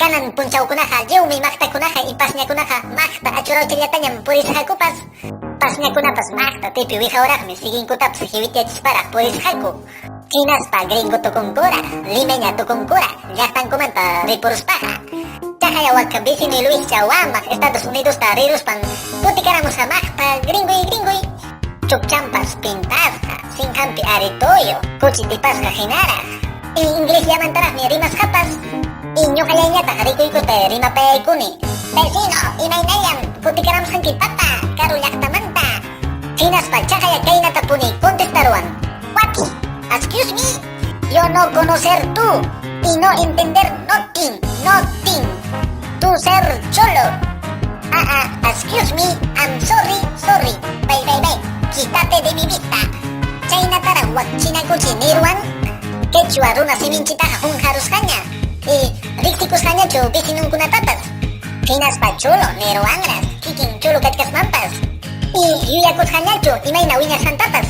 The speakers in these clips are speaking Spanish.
Kanan punchawkunaqa llawmi maqtakunaqa y pasñakunaqa maqta achurawchallatañam purisqakupas. Pasñakunapas maqta tipi wiqawraqmi siguinkutapas hiwitiyachisparaq purisqaku. Hinaspa gringo tukunkura, limeña tukunkura, llaqtankumanta ripuruspaqa. Chaqaya waka vecino Luischa wamaq Estados Unidosta riruspan kutikaramusqa maqta gringoy. Chukchampas pintasqa, sinqanpi aritoyo, kuchitipasqa hinaraq. Y inglés llamantaraqmi rimasqapas. Y ñuqallayñataq rikuykuta rimapayaykuni. Vecino, imaynallam kutikaramusqanki papa, karu llaqtamanta. Hinaspa chaqaya kaynata puni contestaruan. What? Excuse me? Yo no conocer tú y no entender nothing. Tú ser cholo. Excuse me, I'm sorry. Bye. Quítate de mi vista. Chaynatara wakchinakuchi niruan. Quechua runa siminchitaqa hunharusqaña. Y riktikusqañachu vecinunkunatapas. Hinaspa chulo niruanras, kikin chulo kachkasmanpas. Y yuyakusqañachu imayna wiñasqantapas.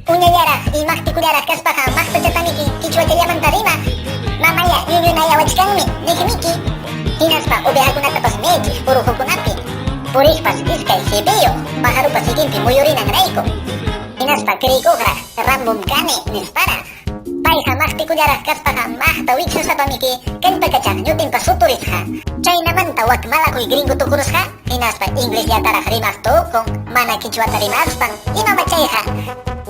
Uñayaraq y maqtikullaraq kaspaqa maqtachatamiki kichwachallamanta rima. Mamaya yuyunayawachkanmi nikmiki. Hinaspa ovejakunatapas mechiq purujukunapi. Purishpas iskay hibiyo, pajarupas sikinpi muyurinan rayku. Hinaspa kriykuqraq rambum kani nispara. Payqa maqtikullaraq kaspaqa maqta wichusapamiki kallpakachaq ñutinpa suturisqa. Chaynamanta wak malakuy gringo tukurusqa. Hinaspa inglés llataraq rimaq tukun, mana kichwata rimaspan, imamachayqa.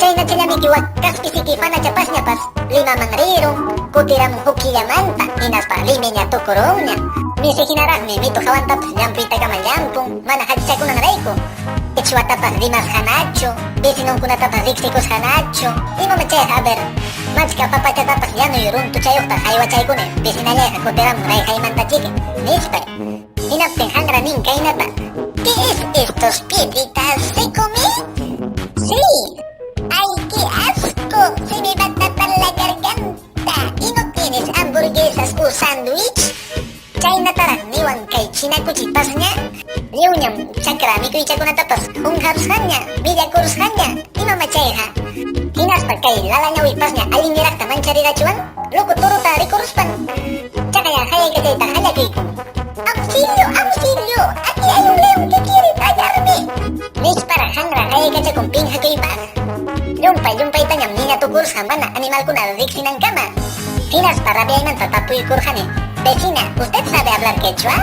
Chaynachallamiki wak kaspisiki panachapasñapas limaman rirun, kutiram hukillamanta, hinaspa limeña tukurunña. Misi hinaraqmi mitu hawantapas llampuytakama llampun, mana hachchakunan rayku. Kichwatapas rimasqanachu, vecinunkunatapas riqsikusqanachu, imamachayqa a ver, machka papachatapas llanuy runtuchayuqta haywachaykunin, vecinallayqa kutiramun rayhaymanta chiqui, nispay. Hinaptin hangra nin kaynata. ¿Qué es estos piedritas de comer? Sí. ¡Ay, qué asco! Se me va a tapar la garganta. ¿Y no tienes hamburguesas o sándwich? Chaynatarak niwan kay chinakuchi pasña. Liuñam chakra mikuychakunatapas hunharusqaña, millakurusqaña, imamachayqa. Hinaspa kay lalañawi pasña allinlliraqta mancharirachuwan, luku turuta rikuruspan. Chaqaya hayaykachayta hallakuykun. ¡Auxilio! ¡Aquí hay un león que quiere tallarme! Nispara hangra hayaykachakun pinhakuypaq. Llumpaytañam niña tukurusqan mana animalkuna riqsinankama. Hinaspa rabiaymanta tapuykurqani. Vecina, ¿usted sabe hablar quechua?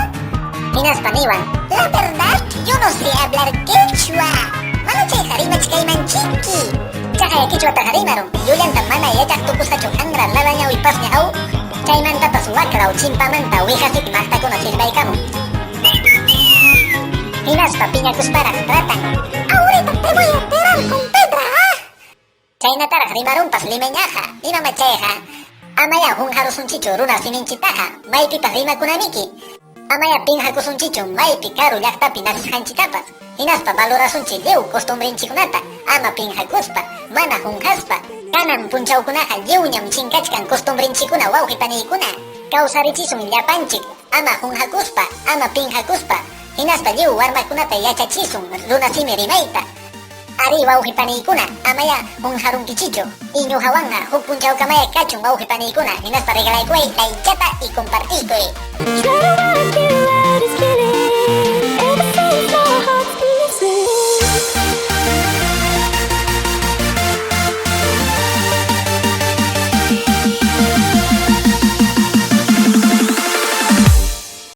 Hinaspa niwan, la verdad, yo no sé hablar quechua. Manachayqa rimachkaymanchiki. Chaqaya quechuataqa rimarun. Yullanta mana yachaq tukusqachu hangra lalañawi pasña haw. Chaymantapas waqraw chimpamanta wiqasik maqtakuna sirbaykamun. Hinaspa piñakusparaq tratan. Ahorita te voy a operar con pedra. Chaynataraq rimarunpas limeñaqa, imamachayqa. Amaya hunharusunchichu runa siminchitaqa, maypipas rimakunamiki. Amaya pinhakusunchichu maypi karu llaqtapi nasisqanchitapas. Hinaspa valorasunchi lliw costumbrinchikunata, ama pinhakuspa, mana hunhaspa. Kanan punchawkunaqa lliwñam chinkachkan costumbrinchikuna wawqipaniykuna. Kawsarichisun llapanchik, ama hunhakuspa, ama pinhakuspa. Hinaspa lliw warmakunata yachachisun runa simi rimayta. Ari wawqipaniykuna, amaya hunharunkichichu. Y ñuqawanqa huk punchawkamaya kachun wawqipaniykuna. Hinaspa regalaykuway, laychata y compartiykuy.